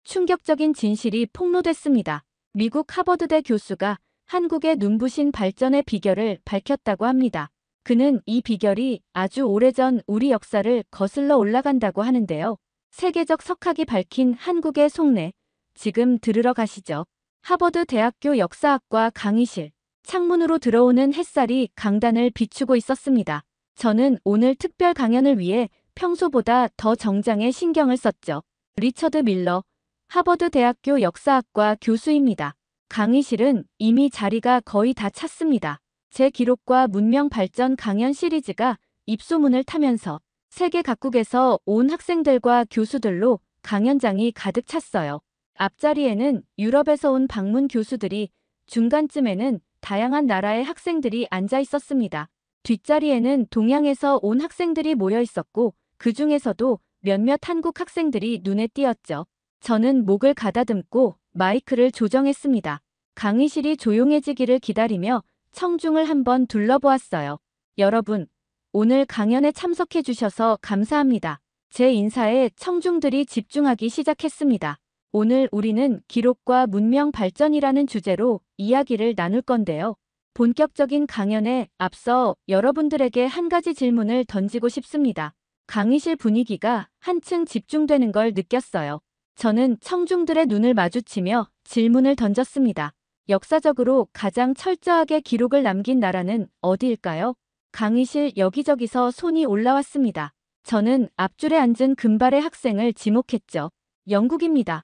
충격적인 진실이 폭로됐습니다. 미국 하버드대 교수가 한국의 눈부신 발전의 비결을 밝혔다고 합니다. 그는 이 비결이 아주 오래전 우리 역사를 거슬러 올라간다고 하는데요. 세계적 석학이 밝힌 한국의 속내, 지금 들으러 가시죠. 하버드 대학교 역사학과 강의실. 창문으로 들어오는 햇살이 강단을 비추고 있었습니다. 저는 오늘 특별 강연을 위해 평소보다 더 정장에 신경을 썼죠. 리처드 밀러, 하버드 대학교 역사학과 교수입니다. 강의실은 이미 자리가 거의 다 찼습니다. 제 기록과 문명 발전 강연 시리즈가 입소문을 타면서 세계 각국에서 온 학생들과 교수들로 강연장이 가득 찼어요. 앞자리에는 유럽에서 온 방문 교수들이, 중간쯤에는 다양한 나라의 학생들이 앉아 있었습니다. 뒷자리에는 동양에서 온 학생들이 모여 있었고 그 중에서도 몇몇 한국 학생들이 눈에 띄었죠. 저는 목을 가다듬고 마이크를 조정했습니다. 강의실이 조용해지기를 기다리며 청중을 한번 둘러보았어요. 여러분, 오늘 강연에 참석해 주셔서 감사합니다. 제 인사에 청중들이 집중하기 시작했습니다. 오늘 우리는 기록과 문명 발전이라는 주제로 이야기를 나눌 건데요. 본격적인 강연에 앞서 여러분들에게 한 가지 질문을 던지고 싶습니다. 강의실 분위기가 한층 집중되는 걸 느꼈어요. 저는 청중들의 눈을 마주치며 질문을 던졌습니다. 역사적으로 가장 철저하게 기록을 남긴 나라는 어디일까요? 강의실 여기저기서 손이 올라왔습니다. 저는 앞줄에 앉은 금발의 학생을 지목했죠. 영국입니다.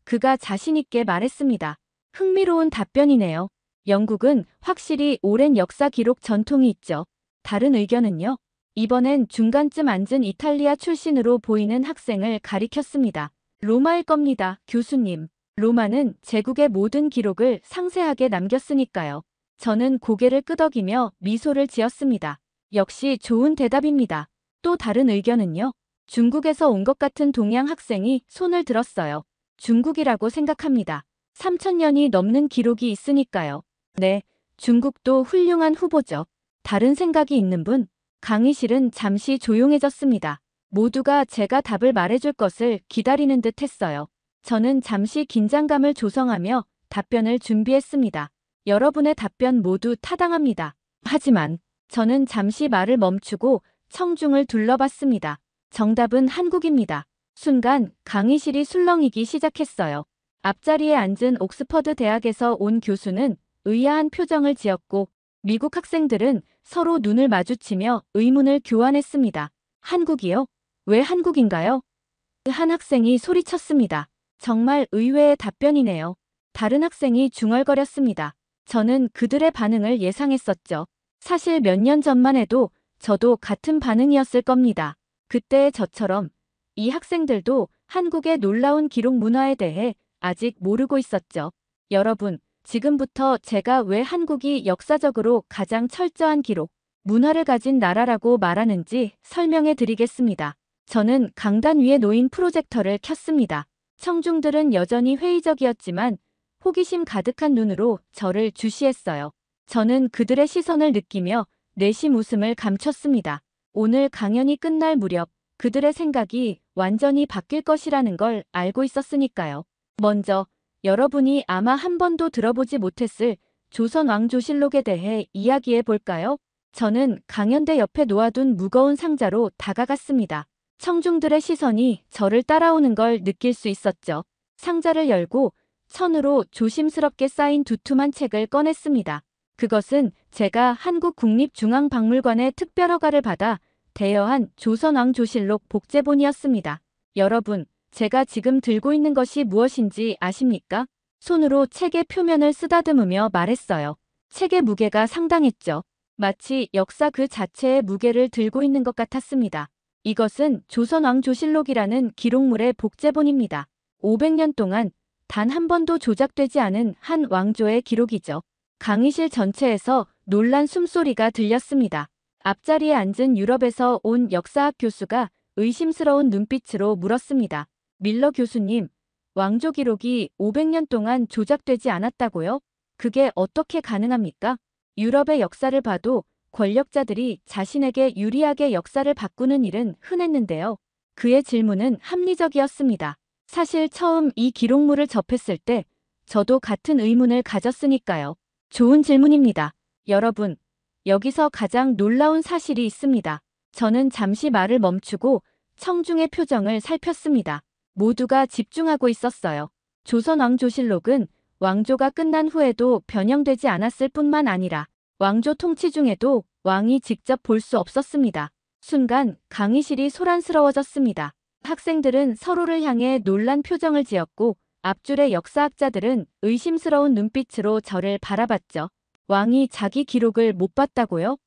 그가 자신있게 말했습니다. 흥미로운 답변이네요. 영국은 확실히 오랜 역사 기록 전통이 있죠. 다른 의견은요? 이번엔 중간쯤 앉은 이탈리아 출신으로 보이는 학생을 가리켰습니다. 로마일 겁니다, 교수님. 로마는 제국의 모든 기록을 상세하게 남겼으니까요. 저는 고개를 끄덕이며 미소를 지었습니다. 역시 좋은 대답입니다. 또 다른 의견은요? 중국에서 온 것 같은 동양 학생이 손을 들었어요. 중국이라고 생각합니다. 3000년이 넘는 기록이 있으니까요. 네, 중국도 훌륭한 후보죠. 다른 생각이 있는 분? 강의실은 잠시 조용해졌습니다. 모두가 제가 답을 말해줄 것을 기다리는 듯 했어요. 저는 잠시 긴장감을 조성하며 답변을 준비했습니다. 여러분의 답변 모두 타당합니다. 하지만 저는 잠시 말을 멈추고 청중을 둘러봤습니다. 정답은 한국입니다. 순간 강의실이 술렁이기 시작했어요. 앞자리에 앉은 옥스퍼드 대학에서 온 교수는 의아한 표정을 지었고 미국 학생들은 서로 눈을 마주치며 의문을 교환했습니다. 한국이요? 왜 한국인가요? 한 학생이 소리쳤습니다. 정말 의외의 답변이네요. 다른 학생이 중얼거렸습니다. 저는 그들의 반응을 예상했었죠. 사실 몇 년 전만 해도 저도 같은 반응이었을 겁니다. 그때의 저처럼 이 학생들도 한국의 놀라운 기록 문화에 대해 아직 모르고 있었죠. 여러분, 지금부터 제가 왜 한국이 역사적으로 가장 철저한 기록, 문화를 가진 나라라고 말하는지 설명해 드리겠습니다. 저는 강단 위에 놓인 프로젝터를 켰습니다. 청중들은 여전히 회의적이었지만 호기심 가득한 눈으로 저를 주시했어요. 저는 그들의 시선을 느끼며 내심 웃음을 감췄습니다. 오늘 강연이 끝날 무렵 그들의 생각이 완전히 바뀔 것이라는 걸 알고 있었으니까요. 먼저 여러분이 아마 한 번도 들어보지 못했을 조선 왕조실록에 대해 이야기해 볼까요? 저는 강연대 옆에 놓아둔 무거운 상자로 다가갔습니다. 청중들의 시선이 저를 따라오는 걸 느낄 수 있었죠. 상자를 열고 천으로 조심스럽게 쌓인 두툼한 책을 꺼냈습니다. 그것은 제가 한국국립중앙박물관의 특별 허가를 받아 대여한 조선왕조실록 복제본이었습니다. 여러분, 제가 지금 들고 있는 것이 무엇인지 아십니까? 손으로 책의 표면을 쓰다듬으며 말했어요. 책의 무게가 상당했죠. 마치 역사 그 자체의 무게를 들고 있는 것 같았습니다. 이것은 조선왕조실록이라는 기록물의 복제본입니다. 500년 동안 단 한 번도 조작되지 않은 한 왕조의 기록이죠. 강의실 전체에서 놀란 숨소리가 들렸습니다. 앞자리에 앉은 유럽에서 온 역사학 교수가 의심스러운 눈빛으로 물었습니다. 밀러 교수님, 왕조 기록이 500년 동안 조작되지 않았다고요? 그게 어떻게 가능합니까? 유럽의 역사를 봐도 권력자들이 자신에게 유리하게 역사를 바꾸는 일은 흔했는데요. 그의 질문은 합리적이었습니다. 사실 처음 이 기록물을 접했을 때 저도 같은 의문을 가졌으니까요. 좋은 질문입니다. 여러분, 여기서 가장 놀라운 사실이 있습니다. 저는 잠시 말을 멈추고 청중의 표정을 살폈습니다. 모두가 집중하고 있었어요. 조선 왕조실록은 왕조가 끝난 후에도 변형되지 않았을 뿐만 아니라 왕조 통치 중에도 왕이 직접 볼 수 없었습니다. 순간 강의실이 소란스러워졌습니다. 학생들은 서로를 향해 놀란 표정을 지었고 앞줄의 역사학자들은 의심스러운 눈빛으로 저를 바라봤죠. 왕이 자기 기록을 못 봤다고요?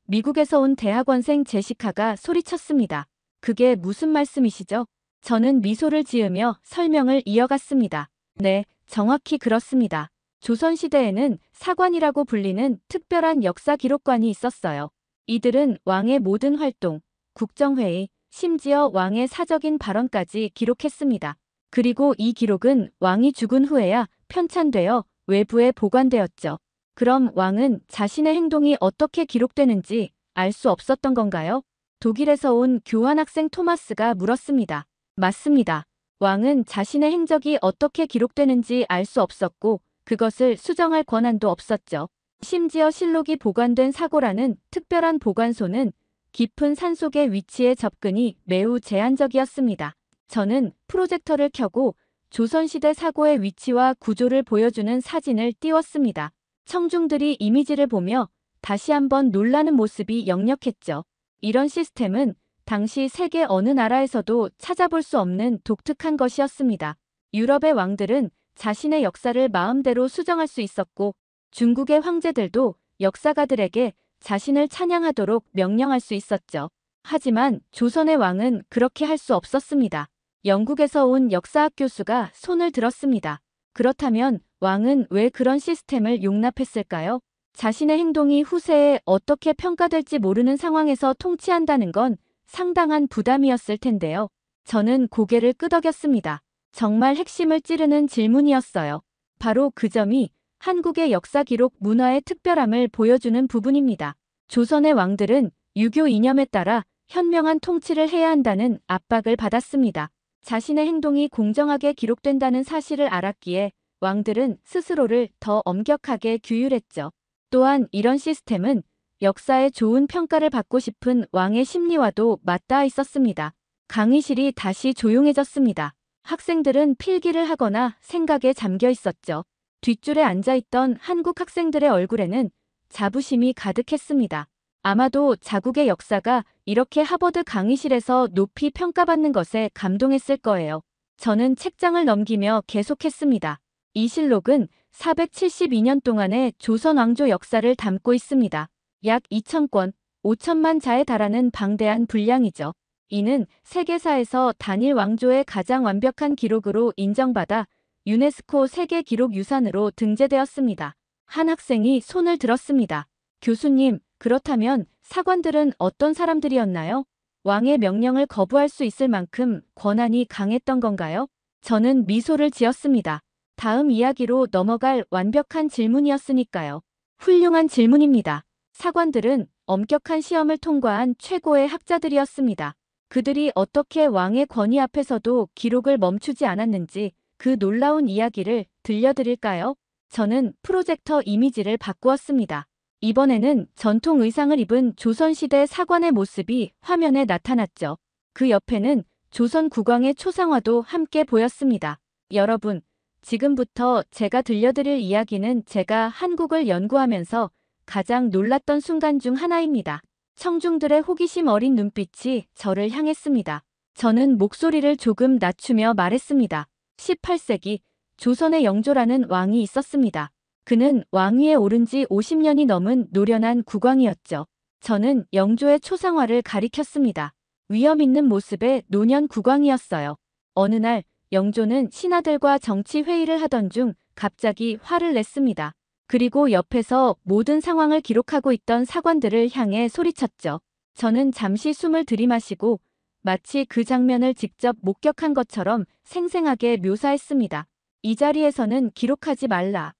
미국에서 온 대학원생 제시카가 소리쳤습니다. 그게 무슨 말씀이시죠? 저는 미소를 지으며 설명을 이어갔습니다. 네, 정확히 그렇습니다. 조선시대에는 사관이라고 불리는 특별한 역사 기록관이 있었어요. 이들은 왕의 모든 활동, 국정회의, 심지어 왕의 사적인 발언까지 기록했습니다. 그리고 이 기록은 왕이 죽은 후에야 편찬되어 외부에 보관되었죠. 그럼 왕은 자신의 행동이 어떻게 기록되는지 알 수 없었던 건가요? 독일에서 온 교환학생 토마스가 물었습니다. 맞습니다. 왕은 자신의 행적이 어떻게 기록되는지 알 수 없었고 그것을 수정할 권한도 없었죠. 심지어 실록이 보관된 사고라는 특별한 보관소는 깊은 산속의 위치에 접근이 매우 제한적이었습니다. 저는 프로젝터를 켜고 조선시대 사고의 위치와 구조를 보여주는 사진을 띄웠습니다. 청중들이 이미지를 보며 다시 한번 놀라는 모습이 역력했죠. 이런 시스템은 당시 세계 어느 나라에서도 찾아볼 수 없는 독특한 것이었습니다. 유럽의 왕들은 자신의 역사를 마음대로 수정할 수 있었고 중국의 황제들도 역사가들에게 자신을 찬양하도록 명령할 수 있었죠. 하지만 조선의 왕은 그렇게 할 수 없었습니다. 영국에서 온 역사학 교수가 손을 들었습니다. 그렇다면 왕은 왜 그런 시스템을 용납했을까요? 자신의 행동이 후세에 어떻게 평가될지 모르는 상황에서 통치한다는 건 상당한 부담이었을 텐데요. 저는 고개를 끄덕였습니다. 정말 핵심을 찌르는 질문이었어요. 바로 그 점이 한국의 역사 기록 문화의 특별함을 보여주는 부분입니다. 조선의 왕들은 유교 이념에 따라 현명한 통치를 해야 한다는 압박을 받았습니다. 자신의 행동이 공정하게 기록된다는 사실을 알았기에 왕들은 스스로를 더 엄격하게 규율했죠. 또한 이런 시스템은 역사에 좋은 평가를 받고 싶은 왕의 심리와도 맞닿아 있었습니다. 강의실이 다시 조용해졌습니다. 학생들은 필기를 하거나 생각에 잠겨 있었죠. 뒷줄에 앉아있던 한국 학생들의 얼굴에는 자부심이 가득했습니다. 아마도 자국의 역사가 이렇게 하버드 강의실에서 높이 평가받는 것에 감동했을 거예요. 저는 책장을 넘기며 계속했습니다. 이 실록은 472년 동안의 조선 왕조 역사를 담고 있습니다. 약 2,000권, 5천만 자에 달하는 방대한 분량이죠. 이는 세계사에서 단일 왕조의 가장 완벽한 기록으로 인정받아 유네스코 세계기록유산으로 등재되었습니다. 한 학생이 손을 들었습니다. 교수님, 그렇다면 사관들은 어떤 사람들이었나요? 왕의 명령을 거부할 수 있을 만큼 권한이 강했던 건가요? 저는 미소를 지었습니다. 다음 이야기로 넘어갈 완벽한 질문이었으니까요. 훌륭한 질문입니다. 사관들은 엄격한 시험을 통과한 최고의 학자들이었습니다. 그들이 어떻게 왕의 권위 앞에서도 기록을 멈추지 않았는지 그 놀라운 이야기를 들려드릴까요? 저는 프로젝터 이미지를 바꾸었습니다. 이번에는 전통 의상을 입은 조선시대 사관의 모습이 화면에 나타났죠. 그 옆에는 조선 국왕의 초상화도 함께 보였습니다. 여러분, 지금부터 제가 들려드릴 이야기는 제가 한국을 연구하면서 가장 놀랐던 순간 중 하나입니다. 청중들의 호기심 어린 눈빛이 저를 향했습니다. 저는 목소리를 조금 낮추며 말했습니다. 18세기 조선의 영조라는 왕이 있었습니다. 그는 왕위에 오른 지 50년이 넘은 노련한 국왕이었죠. 저는 영조의 초상화를 가리켰습니다. 위험 있는 모습의 노년 국왕이었어요. 어느 날 영조는 신하들과 정치 회의를 하던 중 갑자기 화를 냈습니다. 그리고 옆에서 모든 상황을 기록하고 있던 사관들을 향해 소리쳤죠. 저는 잠시 숨을 들이마시고 마치 그 장면을 직접 목격한 것처럼 생생하게 묘사했습니다. 이 자리에서는 기록하지 말라.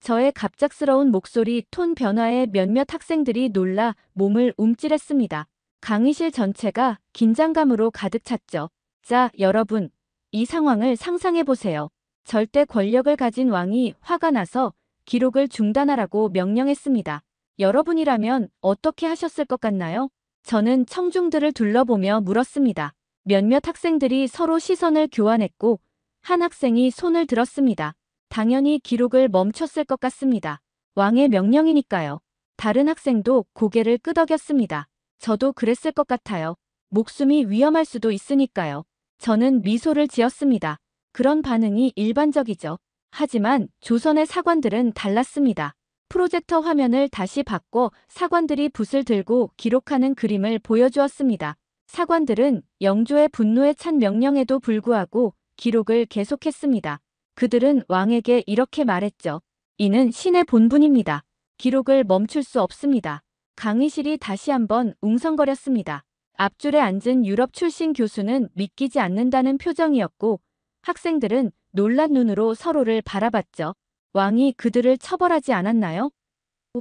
저의 갑작스러운 목소리 톤 변화에 몇몇 학생들이 놀라 몸을 움찔했습니다. 강의실 전체가 긴장감으로 가득 찼죠. 자, 여러분. 이 상황을 상상해 보세요. 절대 권력을 가진 왕이 화가 나서 기록을 중단하라고 명령했습니다. 여러분이라면 어떻게 하셨을 것 같나요? 저는 청중들을 둘러보며 물었습니다. 몇몇 학생들이 서로 시선을 교환했고 한 학생이 손을 들었습니다. 당연히 기록을 멈췄을 것 같습니다. 왕의 명령이니까요. 다른 학생도 고개를 끄덕였습니다. 저도 그랬을 것 같아요. 목숨이 위험할 수도 있으니까요. 저는 미소를 지었습니다. 그런 반응이 일반적이죠. 하지만 조선의 사관들은 달랐습니다. 프로젝터 화면을 다시 바꿔 사관들이 붓을 들고 기록하는 그림을 보여주었습니다. 사관들은 영조의 분노에 찬 명령에도 불구하고 기록을 계속했습니다. 그들은 왕에게 이렇게 말했죠. 이는 신의 본분입니다. 기록을 멈출 수 없습니다. 강의실이 다시 한번 웅성거렸습니다. 앞줄에 앉은 유럽 출신 교수는 믿기지 않는다는 표정이었고 학생들은 놀란 눈으로 서로를 바라봤죠. 왕이 그들을 처벌하지 않았나요?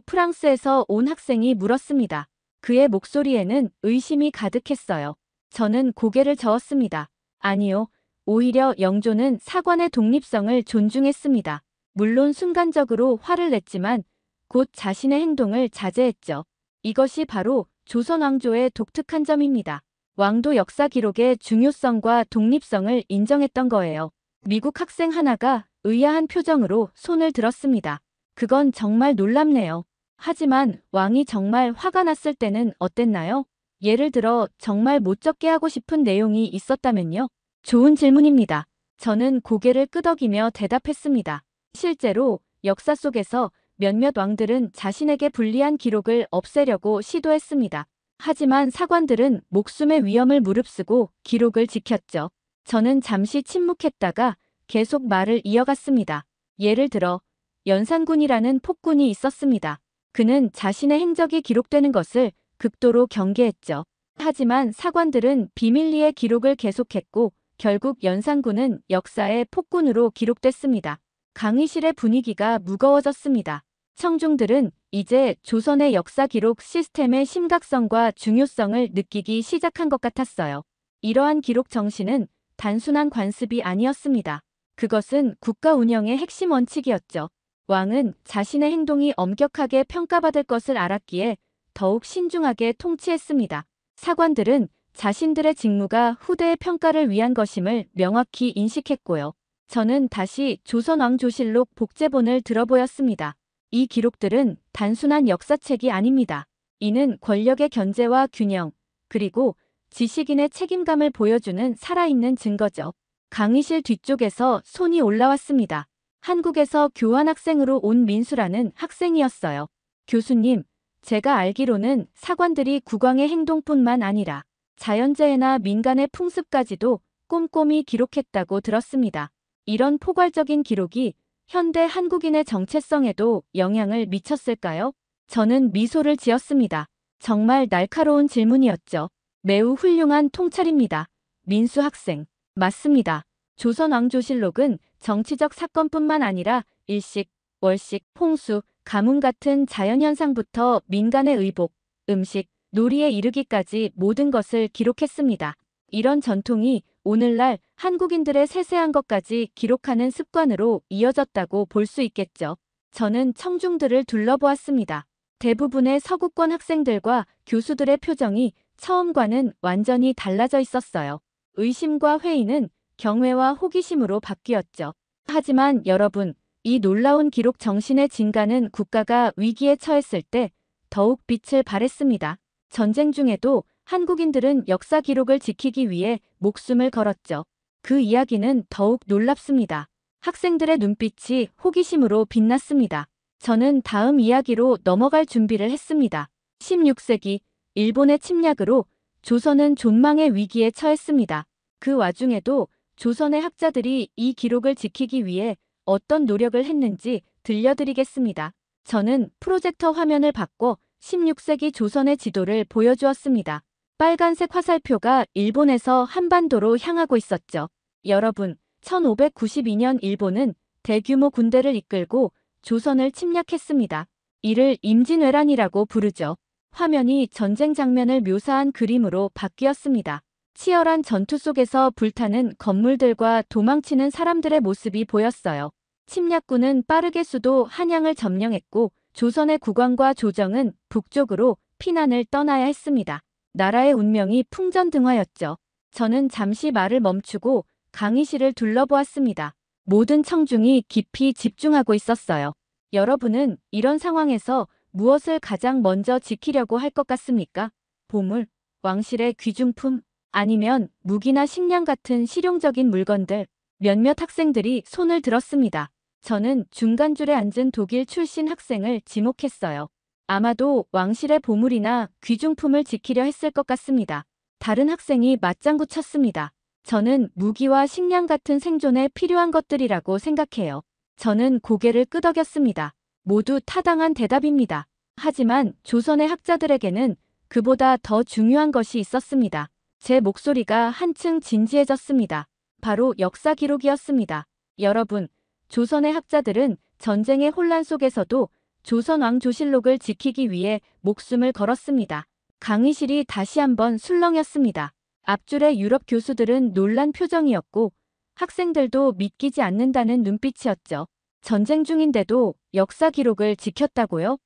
프랑스에서 온 학생이 물었습니다. 그의 목소리에는 의심이 가득했어요. 저는 고개를 저었습니다. 아니요. 오히려 영조는 사관의 독립성을 존중했습니다. 물론 순간적으로 화를 냈지만 곧 자신의 행동을 자제했죠. 이것이 바로 조선 왕조의 독특한 점입니다. 왕도 역사 기록의 중요성과 독립성을 인정했던 거예요. 미국 학생 하나가 의아한 표정으로 손을 들었습니다. 그건 정말 놀랍네요. 하지만 왕이 정말 화가 났을 때는 어땠나요? 예를 들어 정말 못 적게 하고 싶은 내용이 있었다면요? 좋은 질문입니다. 저는 고개를 끄덕이며 대답했습니다. 실제로 역사 속에서 몇몇 왕들은 자신에게 불리한 기록을 없애려고 시도했습니다. 하지만 사관들은 목숨의 위험을 무릅쓰고 기록을 지켰죠. 저는 잠시 침묵했다가 계속 말을 이어갔습니다. 예를 들어 연산군이라는 폭군이 있었습니다. 그는 자신의 행적이 기록되는 것을 극도로 경계했죠. 하지만 사관들은 비밀리에 기록을 계속했고 결국 연산군은 역사의 폭군으로 기록됐습니다. 강의실의 분위기가 무거워졌습니다. 청중들은 이제 조선의 역사 기록 시스템의 심각성과 중요성을 느끼기 시작한 것 같았어요. 이러한 기록 정신은 단순한 관습이 아니었습니다. 그것은 국가 운영의 핵심 원칙이었죠. 왕은 자신의 행동이 엄격하게 평가받을 것을 알았기에 더욱 신중하게 통치했습니다. 사관들은 자신들의 직무가 후대의 평가를 위한 것임을 명확히 인식했고요. 저는 다시 조선왕조실록 복제본을 들어보였습니다. 이 기록들은 단순한 역사책이 아닙니다. 이는 권력의 견제와 균형, 그리고 지식인의 책임감을 보여주는 살아있는 증거죠. 강의실 뒤쪽에서 손이 올라왔습니다. 한국에서 교환학생으로 온 민수라는 학생이었어요. 교수님, 제가 알기로는 사관들이 국왕의 행동뿐만 아니라 자연재해나 민간의 풍습까지도 꼼꼼히 기록했다고 들었습니다. 이런 포괄적인 기록이 현대 한국인의 정체성에도 영향을 미쳤을까요? 저는 미소를 지었습니다. 정말 날카로운 질문이었죠. 매우 훌륭한 통찰입니다. 민수 학생. 맞습니다. 조선왕조실록은 정치적 사건뿐만 아니라 일식, 월식, 홍수, 가뭄 같은 자연현상부터 민간의 의복, 음식, 놀이에 이르기까지 모든 것을 기록했습니다. 이런 전통이 오늘날 한국인들의 세세한 것까지 기록하는 습관으로 이어졌다고 볼 수 있겠죠. 저는 청중들을 둘러보았습니다. 대부분의 서구권 학생들과 교수들의 표정이 처음과는 완전히 달라져 있었어요. 의심과 회의는 경외와 호기심으로 바뀌었죠. 하지만 여러분, 이 놀라운 기록 정신의 진가는 국가가 위기에 처했을 때 더욱 빛을 발했습니다. 전쟁 중에도 한국인들은 역사 기록을 지키기 위해 목숨을 걸었죠. 그 이야기는 더욱 놀랍습니다. 학생들의 눈빛이 호기심으로 빛났습니다. 저는 다음 이야기로 넘어갈 준비를 했습니다. 16세기 일본의 침략으로 조선은 존망의 위기에 처했습니다. 그 와중에도 조선의 학자들이 이 기록을 지키기 위해 어떤 노력을 했는지 들려드리겠습니다. 저는 프로젝터 화면을 바꿔 16세기 조선의 지도를 보여주었습니다. 빨간색 화살표가 일본에서 한반도로 향하고 있었죠. 여러분, 1592년 일본은 대규모 군대를 이끌고 조선을 침략했습니다. 이를 임진왜란이라고 부르죠. 화면이 전쟁 장면을 묘사한 그림으로 바뀌었습니다. 치열한 전투 속에서 불타는 건물들과 도망치는 사람들의 모습이 보였어요. 침략군은 빠르게 수도 한양을 점령했고 조선의 국왕과 조정은 북쪽으로 피난을 떠나야 했습니다. 나라의 운명이 풍전등화였죠. 저는 잠시 말을 멈추고 강의실을 둘러보았습니다. 모든 청중이 깊이 집중하고 있었어요. 여러분은 이런 상황에서 무엇을 가장 먼저 지키려고 할 것 같습니까? 보물, 왕실의 귀중품, 아니면 무기나 식량 같은 실용적인 물건들. 몇몇 학생들이 손을 들었습니다. 저는 중간줄에 앉은 독일 출신 학생을 지목했어요. 아마도 왕실의 보물이나 귀중품을 지키려 했을 것 같습니다. 다른 학생이 맞장구 쳤습니다. 저는 무기와 식량 같은 생존에 필요한 것들이라고 생각해요. 저는 고개를 끄덕였습니다. 모두 타당한 대답입니다. 하지만 조선의 학자들에게는 그보다 더 중요한 것이 있었습니다. 제 목소리가 한층 진지해졌습니다. 바로 역사 기록이었습니다. 여러분, 조선의 학자들은 전쟁의 혼란 속에서도 조선 왕조실록을 지키기 위해 목숨을 걸었습니다. 강의실이 다시 한번 술렁였습니다. 앞줄의 유럽 교수들은 놀란 표정이었고 학생들도 믿기지 않는다는 눈빛이었죠. 전쟁 중인데도 역사 기록을 지켰다고요?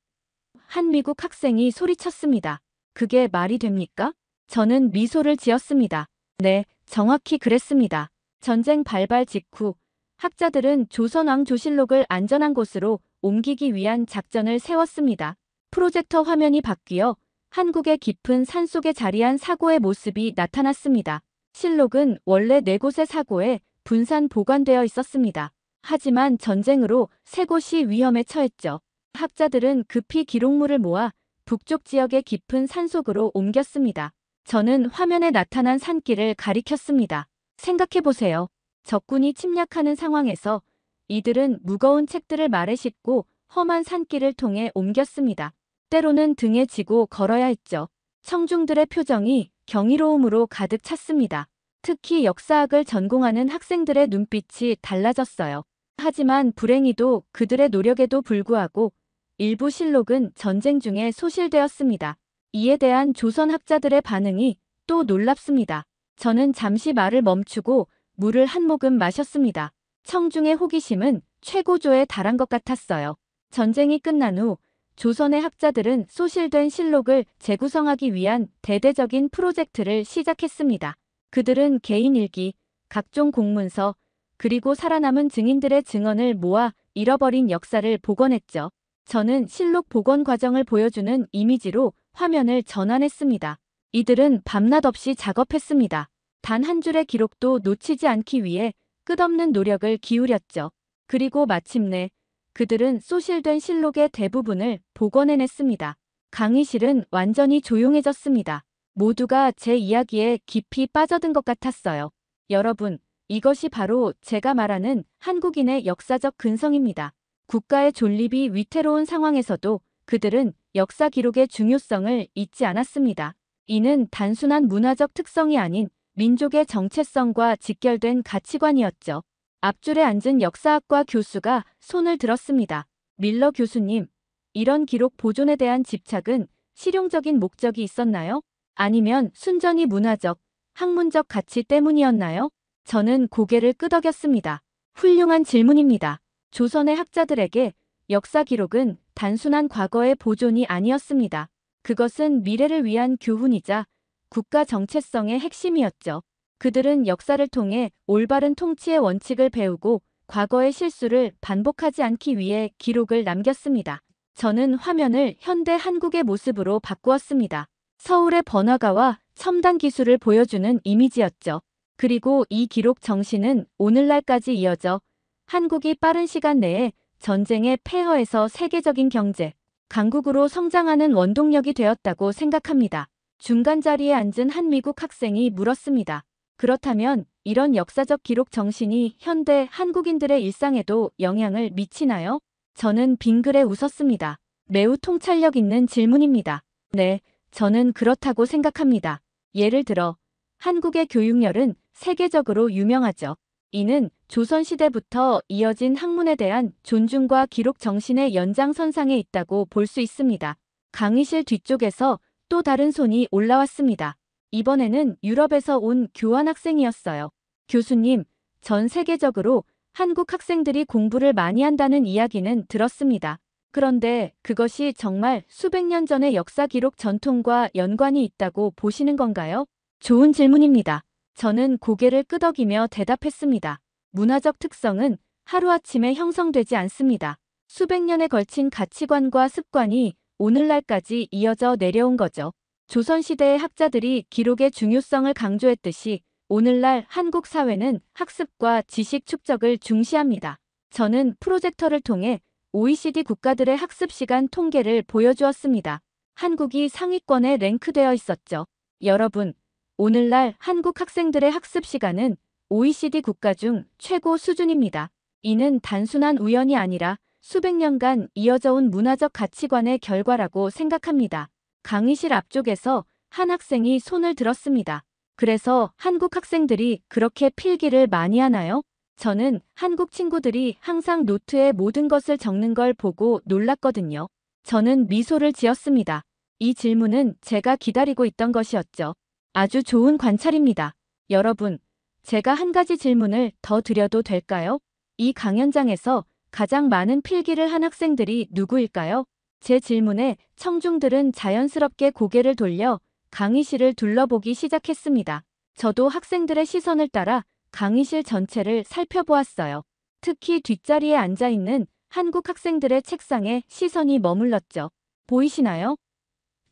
한 미국 학생이 소리쳤습니다. 그게 말이 됩니까? 저는 미소를 지었습니다. 네, 정확히 그랬습니다. 전쟁 발발 직후 학자들은 조선 왕조실록을 안전한 곳으로 옮기기 위한 작전을 세웠습니다. 프로젝터 화면이 바뀌어 한국의 깊은 산속에 자리한 사고의 모습이 나타났습니다. 실록은 원래 4곳의 사고에 분산 보관되어 있었습니다. 하지만 전쟁으로 3곳이 위험에 처했죠. 학자들은 급히 기록물을 모아 북쪽 지역의 깊은 산속으로 옮겼습니다. 저는 화면에 나타난 산길을 가리켰습니다. 생각해보세요. 적군이 침략하는 상황에서 이들은 무거운 책들을 말에 싣고 험한 산길을 통해 옮겼습니다. 때로는 등에 지고 걸어야 했죠. 청중들의 표정이 경이로움으로 가득 찼습니다. 특히 역사학을 전공하는 학생들의 눈빛이 달라졌어요. 하지만 불행히도 그들의 노력에도 불구하고 일부 실록은 전쟁 중에 소실되었습니다. 이에 대한 조선 학자들의 반응이 또 놀랍습니다. 저는 잠시 말을 멈추고 물을 한 모금 마셨습니다. 청중의 호기심은 최고조에 달한 것 같았어요. 전쟁이 끝난 후 조선의 학자들은 소실된 실록을 재구성하기 위한 대대적인 프로젝트를 시작했습니다. 그들은 개인 일기, 각종 공문서, 그리고 살아남은 증인들의 증언을 모아 잃어버린 역사를 복원했죠. 저는 실록 복원 과정을 보여주는 이미지로 화면을 전환했습니다. 이들은 밤낮 없이 작업했습니다. 단 한 줄의 기록도 놓치지 않기 위해 끝없는 노력을 기울였죠. 그리고 마침내 그들은 소실된 실록의 대부분을 복원해냈습니다. 강의실은 완전히 조용해졌습니다. 모두가 제 이야기에 깊이 빠져든 것 같았어요. 여러분, 이것이 바로 제가 말하는 한국인의 역사적 근성입니다. 국가의 존립이 위태로운 상황에서도 그들은 역사 기록의 중요성을 잊지 않았습니다. 이는 단순한 문화적 특성이 아닌 민족의 정체성과 직결된 가치관이었죠. 앞줄에 앉은 역사학과 교수가 손을 들었습니다. 밀러 교수님, 이런 기록 보존에 대한 집착은 실용적인 목적이 있었나요? 아니면 순전히 문화적, 학문적 가치 때문이었나요? 저는 고개를 끄덕였습니다. 훌륭한 질문입니다. 조선의 학자들에게 역사 기록은 단순한 과거의 보존이 아니었습니다. 그것은 미래를 위한 교훈이자 국가 정체성의 핵심이었죠. 그들은 역사를 통해 올바른 통치의 원칙을 배우고 과거의 실수를 반복하지 않기 위해 기록을 남겼습니다. 저는 화면을 현대 한국의 모습으로 바꾸었습니다. 서울의 번화가와 첨단 기술을 보여주는 이미지였죠. 그리고 이 기록 정신은 오늘날까지 이어져 한국이 빠른 시간 내에 전쟁의 폐허에서 세계적인 경제, 강국으로 성장하는 원동력이 되었다고 생각합니다. 중간 자리에 앉은 한 미국 학생이 물었습니다. 그렇다면 이런 역사적 기록 정신이 현대 한국인들의 일상에도 영향을 미치나요? 저는 빙그레 웃었습니다. 매우 통찰력 있는 질문입니다. 네, 저는 그렇다고 생각합니다. 예를 들어, 한국의 교육열은 세계적으로 유명하죠. 이는 조선시대부터 이어진 학문에 대한 존중과 기록 정신의 연장선상에 있다고 볼 수 있습니다. 강의실 뒤쪽에서 또 다른 손이 올라왔습니다. 이번에는 유럽에서 온 교환학생이었어요. 교수님, 전 세계적으로 한국 학생들이 공부를 많이 한다는 이야기는 들었습니다. 그런데 그것이 정말 수백 년 전의 역사 기록 전통과 연관이 있다고 보시는 건가요? 좋은 질문입니다. 저는 고개를 끄덕이며 대답했습니다. 문화적 특성은 하루아침에 형성되지 않습니다. 수백 년에 걸친 가치관과 습관이 오늘날까지 이어져 내려온 거죠. 조선시대의 학자들이 기록의 중요성을 강조했듯이 오늘날 한국 사회는 학습과 지식 축적을 중시합니다. 저는 프로젝터를 통해 OECD 국가들의 학습 시간 통계를 보여주었습니다. 한국이 상위권에 랭크되어 있었죠. 여러분, 오늘날 한국 학생들의 학습 시간은 OECD 국가 중 최고 수준입니다. 이는 단순한 우연이 아니라 수백 년간 이어져 온 문화적 가치관의 결과라고 생각합니다. 강의실 앞쪽에서 한 학생이 손을 들었습니다. 그래서 한국 학생들이 그렇게 필기를 많이 하나요? 저는 한국 친구들이 항상 노트에 모든 것을 적는 걸 보고 놀랐거든요. 저는 미소를 지었습니다. 이 질문은 제가 기다리고 있던 것이었죠. 아주 좋은 관찰입니다. 여러분, 제가 한 가지 질문을 더 드려도 될까요? 이 강연장에서 가장 많은 필기를 한 학생들이 누구일까요? 제 질문에 청중들은 자연스럽게 고개를 돌려 강의실을 둘러보기 시작했습니다. 저도 학생들의 시선을 따라 강의실 전체를 살펴보았어요. 특히 뒷자리에 앉아있는 한국 학생들의 책상에 시선이 머물렀죠. 보이시나요?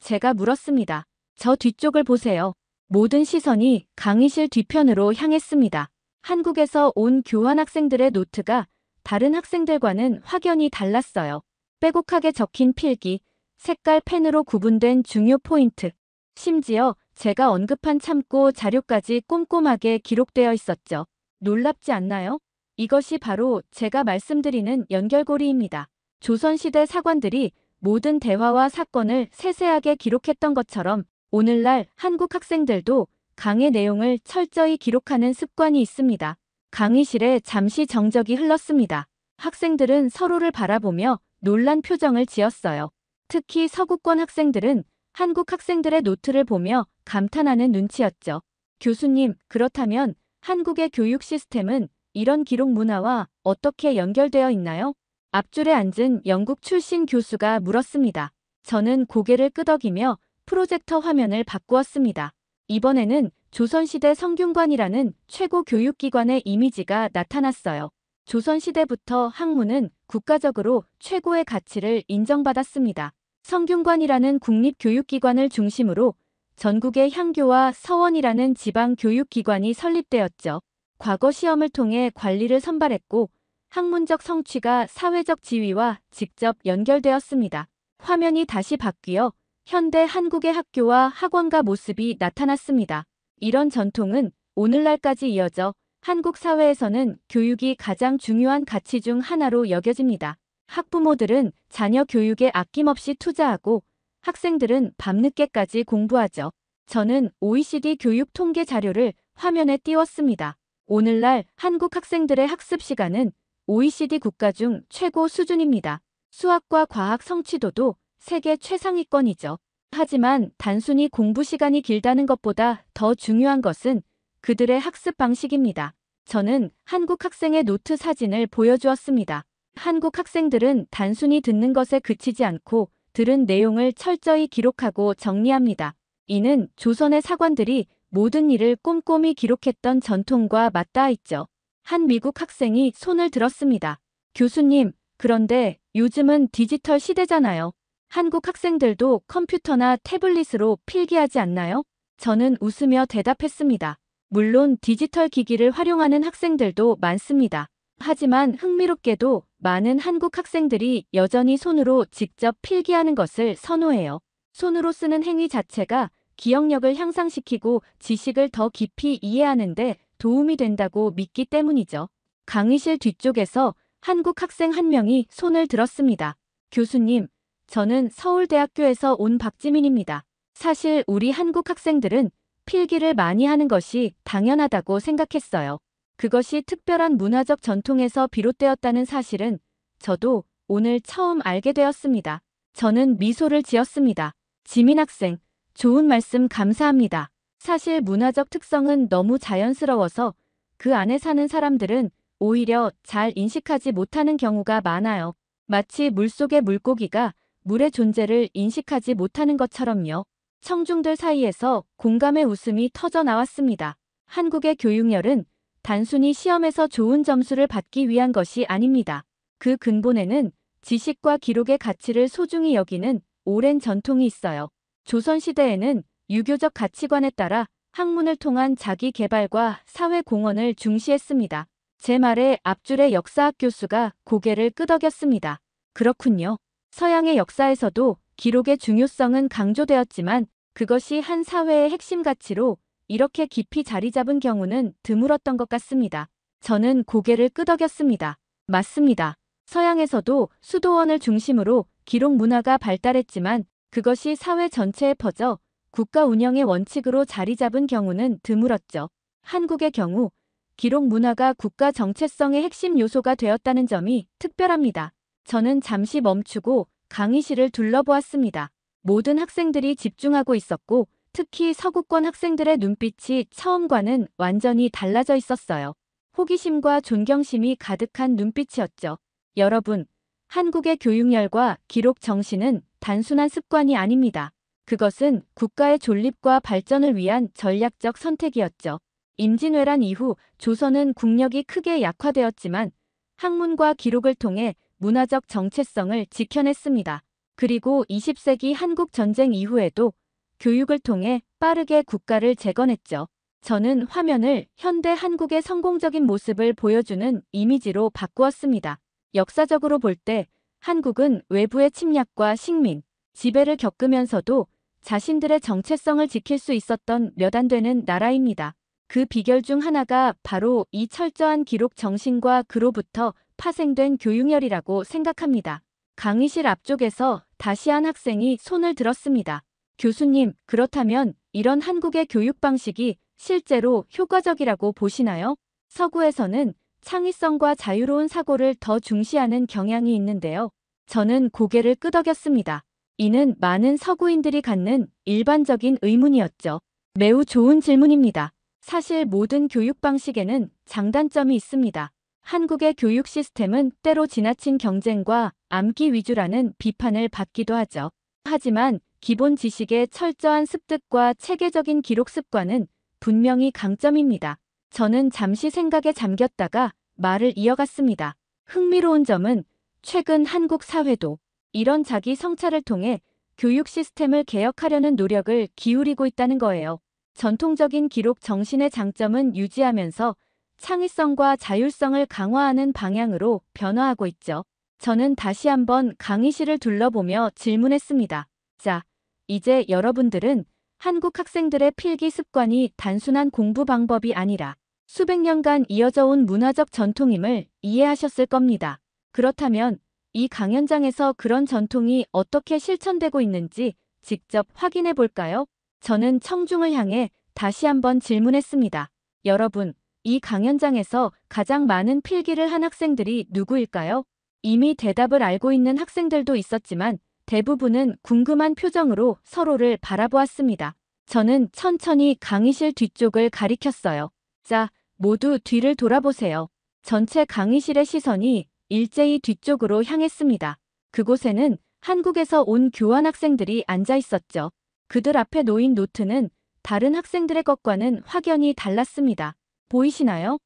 제가 물었습니다. 저 뒤쪽을 보세요. 모든 시선이 강의실 뒤편으로 향했습니다. 한국에서 온 교환학생들의 노트가 다른 학생들과는 확연히 달랐어요. 빼곡하게 적힌 필기, 색깔 펜으로 구분된 중요 포인트, 심지어 제가 언급한 참고 자료까지 꼼꼼하게 기록되어 있었죠. 놀랍지 않나요? 이것이 바로 제가 말씀드리는 연결고리입니다. 조선시대 사관들이 모든 대화와 사건을 세세하게 기록했던 것처럼 오늘날 한국 학생들도 강의 내용을 철저히 기록하는 습관이 있습니다. 강의실에 잠시 정적이 흘렀습니다. 학생들은 서로를 바라보며 놀란 표정을 지었어요. 특히 서구권 학생들은 한국 학생들의 노트를 보며 감탄하는 눈치였죠. 교수님, 그렇다면 한국의 교육 시스템은 이런 기록 문화와 어떻게 연결되어 있나요? 앞줄에 앉은 영국 출신 교수가 물었습니다. 저는 고개를 끄덕이며 프로젝터 화면을 바꾸었습니다. 이번에는 조선시대 성균관이라는 최고 교육기관의 이미지가 나타났어요. 조선시대부터 학문은 국가적으로 최고의 가치를 인정받았습니다. 성균관이라는 국립교육기관을 중심으로 전국의 향교와 서원이라는 지방교육기관이 설립되었죠. 과거 시험을 통해 관리를 선발했고 학문적 성취가 사회적 지위와 직접 연결되었습니다. 화면이 다시 바뀌어 현대 한국의 학교와 학원가 모습이 나타났습니다. 이런 전통은 오늘날까지 이어져 한국 사회에서는 교육이 가장 중요한 가치 중 하나로 여겨집니다. 학부모들은 자녀 교육에 아낌없이 투자하고 학생들은 밤늦게까지 공부하죠. 저는 OECD 교육 통계 자료를 화면에 띄웠습니다. 오늘날 한국 학생들의 학습 시간은 OECD 국가 중 최고 수준입니다. 수학과 과학 성취도도 세계 최상위권이죠. 하지만 단순히 공부 시간이 길다는 것보다 더 중요한 것은 그들의 학습 방식입니다. 저는 한국 학생의 노트 사진을 보여주었습니다. 한국 학생들은 단순히 듣는 것에 그치지 않고 들은 내용을 철저히 기록하고 정리합니다. 이는 조선의 사관들이 모든 일을 꼼꼼히 기록했던 전통과 맞닿아 있죠. 한 미국 학생이 손을 들었습니다. 교수님, 그런데 요즘은 디지털 시대잖아요. 한국 학생들도 컴퓨터나 태블릿으로 필기하지 않나요? 저는 웃으며 대답했습니다. 물론 디지털 기기를 활용하는 학생들도 많습니다. 하지만 흥미롭게도 많은 한국 학생들이 여전히 손으로 직접 필기하는 것을 선호해요. 손으로 쓰는 행위 자체가 기억력을 향상시키고 지식을 더 깊이 이해하는 데 도움이 된다고 믿기 때문이죠. 강의실 뒤쪽에서 한국 학생 한 명이 손을 들었습니다. 교수님, 저는 서울대학교에서 온 박지민입니다. 사실 우리 한국 학생들은 필기를 많이 하는 것이 당연하다고 생각했어요. 그것이 특별한 문화적 전통에서 비롯되었다는 사실은 저도 오늘 처음 알게 되었습니다. 저는 미소를 지었습니다. 지민 학생, 좋은 말씀 감사합니다. 사실 문화적 특성은 너무 자연스러워서 그 안에 사는 사람들은 오히려 잘 인식하지 못하는 경우가 많아요. 마치 물속의 물고기가 물의 존재를 인식하지 못하는 것처럼요. 청중들 사이에서 공감의 웃음이 터져 나왔습니다. 한국의 교육열은 단순히 시험에서 좋은 점수를 받기 위한 것이 아닙니다. 그 근본에는 지식과 기록의 가치를 소중히 여기는 오랜 전통이 있어요. 조선시대에는 유교적 가치관에 따라 학문을 통한 자기 개발과 사회 공헌을 중시했습니다. 제 말에 앞줄의 역사학 교수가 고개를 끄덕였습니다. 그렇군요. 서양의 역사에서도 기록의 중요성은 강조되었지만 그것이 한 사회의 핵심 가치로 이렇게 깊이 자리 잡은 경우는 드물었던 것 같습니다. 저는 고개를 끄덕였습니다. 맞습니다. 서양에서도 수도원을 중심으로 기록 문화가 발달했지만 그것이 사회 전체에 퍼져 국가 운영의 원칙으로 자리 잡은 경우는 드물었죠. 한국의 경우 기록 문화가 국가 정체성의 핵심 요소가 되었다는 점이 특별합니다. 저는 잠시 멈추고 강의실을 둘러보았습니다. 모든 학생들이 집중하고 있었고 특히 서구권 학생들의 눈빛이 처음과는 완전히 달라져 있었어요. 호기심과 존경심이 가득한 눈빛이었죠. 여러분, 한국의 교육열과 기록 정신은 단순한 습관이 아닙니다. 그것은 국가의 존립과 발전을 위한 전략적 선택이었죠. 임진왜란 이후 조선은 국력이 크게 약화되었지만 학문과 기록을 통해 문화적 정체성을 지켜냈습니다. 그리고 20세기 한국 전쟁 이후에도 교육을 통해 빠르게 국가를 재건했죠. 저는 화면을 현대 한국의 성공적인 모습을 보여주는 이미지로 바꾸었습니다. 역사적으로 볼 때 한국은 외부의 침략과 식민, 지배를 겪으면서도 자신들의 정체성을 지킬 수 있었던 몇 안 되는 나라입니다. 그 비결 중 하나가 바로 이 철저한 기록 정신과 그로부터 파생된 교육열이라고 생각합니다. 강의실 앞쪽에서 다시 한 학생이 손을 들었습니다. 교수님, 그렇다면 이런 한국의 교육 방식이 실제로 효과적이라고 보시나요? 서구에서는 창의성과 자유로운 사고를 더 중시하는 경향이 있는데요. 저는 고개를 끄덕였습니다. 이는 많은 서구인들이 갖는 일반적인 의문이었죠. 매우 좋은 질문입니다. 사실 모든 교육 방식에는 장단점이 있습니다. 한국의 교육 시스템은 때로 지나친 경쟁과 암기 위주라는 비판을 받기도 하죠. 하지만 기본 지식의 철저한 습득과 체계적인 기록 습관은 분명히 강점입니다. 저는 잠시 생각에 잠겼다가 말을 이어갔습니다. 흥미로운 점은 최근 한국 사회도 이런 자기 성찰을 통해 교육 시스템을 개혁하려는 노력을 기울이고 있다는 거예요. 전통적인 기록 정신의 장점은 유지하면서 창의성과 자율성을 강화하는 방향으로 변화하고 있죠. 저는 다시 한번 강의실을 둘러보며 질문했습니다. 자, 이제 여러분들은 한국 학생들의 필기 습관이 단순한 공부 방법이 아니라 수백 년간 이어져 온 문화적 전통임을 이해하셨을 겁니다. 그렇다면 이 강연장에서 그런 전통이 어떻게 실천되고 있는지 직접 확인해 볼까요? 저는 청중을 향해 다시 한번 질문했습니다. 여러분, 이 강연장에서 가장 많은 필기를 한 학생들이 누구일까요? 이미 대답을 알고 있는 학생들도 있었지만 대부분은 궁금한 표정으로 서로를 바라보았습니다. 저는 천천히 강의실 뒤쪽을 가리켰어요. 자, 모두 뒤를 돌아보세요. 전체 강의실의 시선이 일제히 뒤쪽으로 향했습니다. 그곳에는 한국에서 온 교환 학생들이 앉아 있었죠. 그들 앞에 놓인 노트는 다른 학생들의 것과는 확연히 달랐습니다. 보이시나요?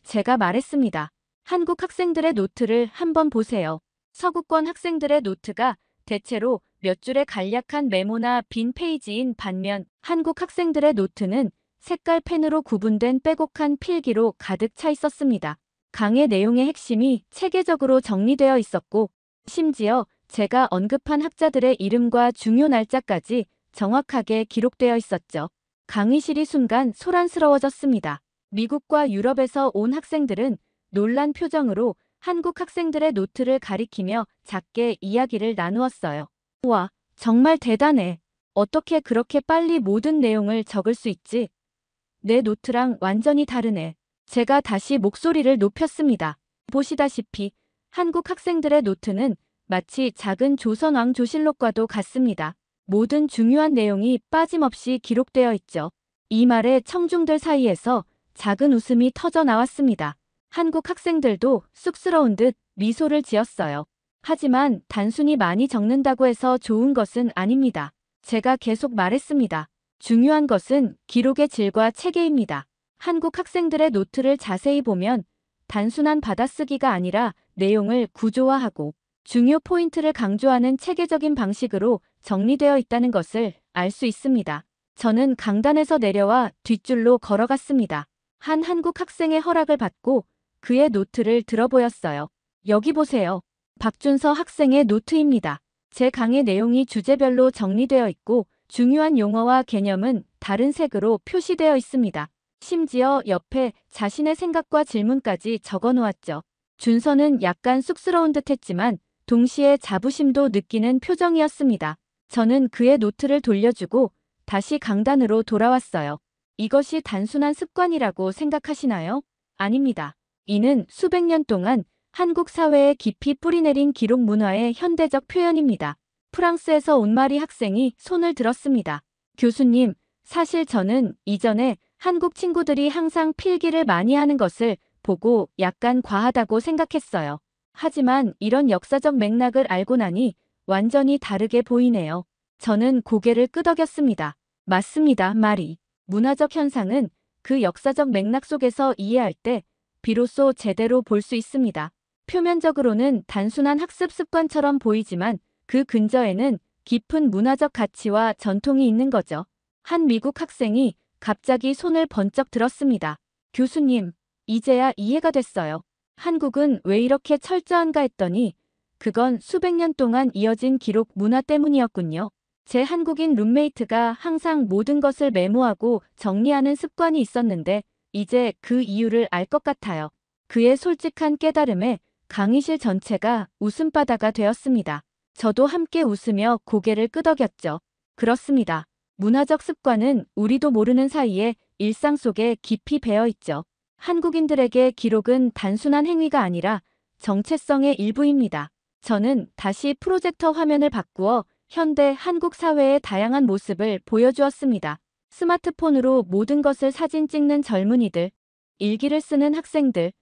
제가 말했습니다. 한국 학생들의 노트를 한번 보세요. 서구권 학생들의 노트가 대체로 몇 줄의 간략한 메모나 빈 페이지인 반면 한국 학생들의 노트는 색깔 펜으로 구분된 빼곡한 필기로 가득 차 있었습니다. 강의 내용의 핵심이 체계적으로 정리되어 있었고 심지어 제가 언급한 학자들의 이름과 중요 날짜까지 정확하게 기록되어 있었죠. 강의실이 순간 소란스러워졌습니다. 미국과 유럽에서 온 학생들은 놀란 표정으로 한국 학생들의 노트를 가리키며 작게 이야기를 나누었어요. 우와, 정말 대단해. 어떻게 그렇게 빨리 모든 내용을 적을 수 있지? 내 노트랑 완전히 다르네. 제가 다시 목소리를 높였습니다. 보시다시피 한국 학생들의 노트는 마치 작은 조선 왕 조실록과도 같습니다. 모든 중요한 내용이 빠짐없이 기록되어 있죠. 이 말에 청중들 사이에서 작은 웃음이 터져 나왔습니다. 한국 학생들도 쑥스러운 듯 미소를 지었어요. 하지만 단순히 많이 적는다고 해서 좋은 것은 아닙니다. 제가 계속 말했습니다. 중요한 것은 기록의 질과 체계입니다. 한국 학생들의 노트를 자세히 보면 단순한 받아쓰기가 아니라 내용을 구조화하고 중요 포인트를 강조하는 체계적인 방식으로 정리되어 있다는 것을 알 수 있습니다. 저는 강단에서 내려와 뒷줄로 걸어갔습니다. 한 한국 학생의 허락을 받고 그의 노트를 들어보였어요. 여기 보세요. 박준서 학생의 노트입니다. 제 강의 내용이 주제별로 정리되어 있고 중요한 용어와 개념은 다른 색으로 표시되어 있습니다. 심지어 옆에 자신의 생각과 질문까지 적어 놓았죠. 준서는 약간 쑥스러운 듯 했지만 동시에 자부심도 느끼는 표정이었습니다. 저는 그의 노트를 돌려주고 다시 강단으로 돌아왔어요. 이것이 단순한 습관이라고 생각하시나요? 아닙니다. 이는 수백 년 동안 한국 사회에 깊이 뿌리내린 기록 문화의 현대적 표현입니다. 프랑스에서 온 마리 학생이 손을 들었습니다. 교수님, 사실 저는 이전에 한국 친구들이 항상 필기를 많이 하는 것을 보고 약간 과하다고 생각했어요. 하지만 이런 역사적 맥락을 알고 나니 완전히 다르게 보이네요. 저는 고개를 끄덕였습니다. 맞습니다, 마리. 문화적 현상은 그 역사적 맥락 속에서 이해할 때 비로소 제대로 볼 수 있습니다. 표면적으로는 단순한 학습 습관처럼 보이지만 그 근저에는 깊은 문화적 가치와 전통이 있는 거죠. 한 미국 학생이 갑자기 손을 번쩍 들었습니다. 교수님, 이제야 이해가 됐어요. 한국은 왜 이렇게 철저한가 했더니 그건 수백 년 동안 이어진 기록 문화 때문이었군요. 제 한국인 룸메이트가 항상 모든 것을 메모하고 정리하는 습관이 있었는데 이제 그 이유를 알 것 같아요. 그의 솔직한 깨달음에 강의실 전체가 웃음바다가 되었습니다. 저도 함께 웃으며 고개를 끄덕였죠. 그렇습니다. 문화적 습관은 우리도 모르는 사이에 일상 속에 깊이 배어 있죠. 한국인들에게 기록은 단순한 행위가 아니라 정체성의 일부입니다. 저는 다시 프로젝터 화면을 바꾸어 현대 한국 사회의 다양한 모습을 보여주었습니다. 스마트폰으로 모든 것을 사진 찍는 젊은이들, 일기를 쓰는 학생들,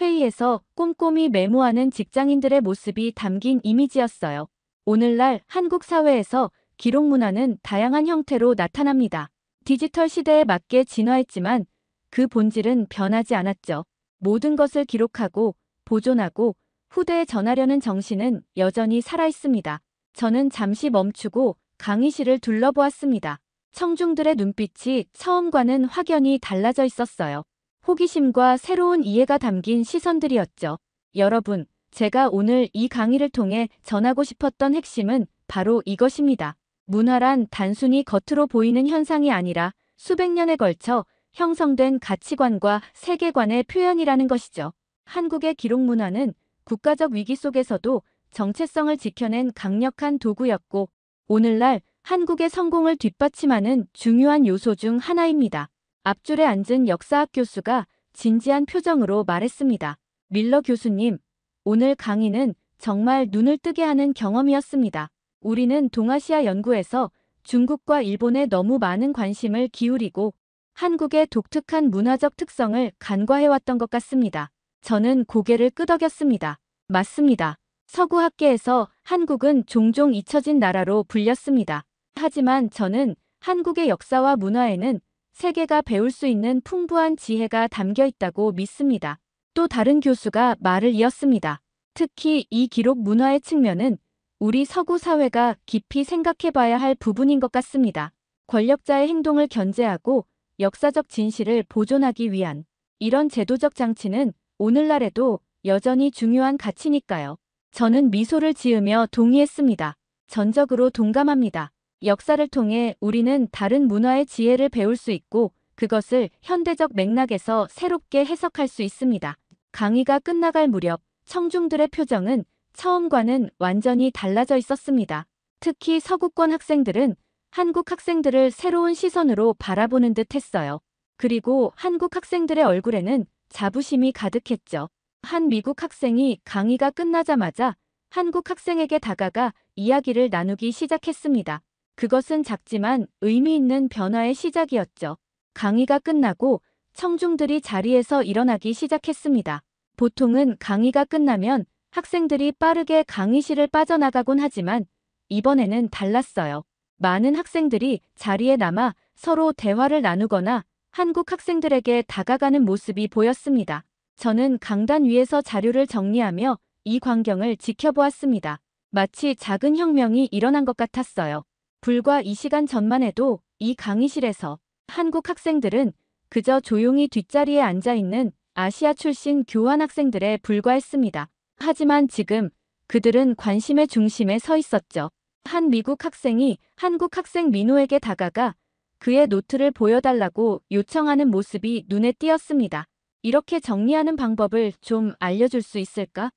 회의에서 꼼꼼히 메모하는 직장인들의 모습이 담긴 이미지였어요. 오늘날 한국 사회에서 기록 문화는 다양한 형태로 나타납니다. 디지털 시대에 맞게 진화했지만 그 본질은 변하지 않았죠. 모든 것을 기록하고 보존하고 후대에 전하려는 정신은 여전히 살아있습니다. 저는 잠시 멈추고 강의실을 둘러보았습니다. 청중들의 눈빛이 처음과는 확연히 달라져 있었어요. 호기심과 새로운 이해가 담긴 시선들이었죠. 여러분, 제가 오늘 이 강의를 통해 전하고 싶었던 핵심은 바로 이것입니다. 문화란 단순히 겉으로 보이는 현상이 아니라 수백 년에 걸쳐 형성된 가치관과 세계관의 표현이라는 것이죠. 한국의 기록 문화는 국가적 위기 속에서도 정체성을 지켜낸 강력한 도구였고 오늘날 한국의 성공을 뒷받침하는 중요한 요소 중 하나입니다. 앞줄에 앉은 역사학 교수가 진지한 표정으로 말했습니다. 밀러 교수님, 오늘 강의는 정말 눈을 뜨게 하는 경험이었습니다. 우리는 동아시아 연구에서 중국과 일본에 너무 많은 관심을 기울이고 한국의 독특한 문화적 특성을 간과해왔던 것 같습니다. 저는 고개를 끄덕였습니다. 맞습니다. 서구학계에서 한국은 종종 잊혀진 나라로 불렸습니다. 하지만 저는 한국의 역사와 문화에는 세계가 배울 수 있는 풍부한 지혜가 담겨 있다고 믿습니다. 또 다른 교수가 말을 이었습니다. 특히 이 기록 문화의 측면은 우리 서구 사회가 깊이 생각해봐야 할 부분인 것 같습니다. 권력자의 행동을 견제하고 역사적 진실을 보존하기 위한 이런 제도적 장치는 오늘날에도 여전히 중요한 가치니까요. 저는 미소를 지으며 동의했습니다. 전적으로 동감합니다. 역사를 통해 우리는 다른 문화의 지혜를 배울 수 있고 그것을 현대적 맥락에서 새롭게 해석할 수 있습니다. 강의가 끝나갈 무렵 청중들의 표정은 처음과는 완전히 달라져 있었습니다. 특히 서구권 학생들은 한국 학생들을 새로운 시선으로 바라보는 듯 했어요. 그리고 한국 학생들의 얼굴에는 자부심이 가득했죠. 한 미국 학생이 강의가 끝나자마자 한국 학생에게 다가가 이야기를 나누기 시작했습니다. 그것은 작지만 의미 있는 변화의 시작이었죠. 강의가 끝나고 청중들이 자리에서 일어나기 시작했습니다. 보통은 강의가 끝나면 학생들이 빠르게 강의실을 빠져나가곤 하지만 이번에는 달랐어요. 많은 학생들이 자리에 남아 서로 대화를 나누거나 한국 학생들에게 다가가는 모습이 보였습니다. 저는 강단 위에서 자료를 정리하며 이 광경을 지켜보았습니다. 마치 작은 혁명이 일어난 것 같았어요. 불과 이 시간 전만 해도 이 강의실에서 한국 학생들은 그저 조용히 뒷자리에 앉아있는 아시아 출신 교환학생들에 불과했습니다. 하지만 지금 그들은 관심의 중심에 서 있었죠. 한 미국 학생이 한국 학생 민호에게 다가가 그의 노트를 보여달라고 요청하는 모습이 눈에 띄었습니다. 이렇게 정리하는 방법을 좀 알려줄 수 있을까?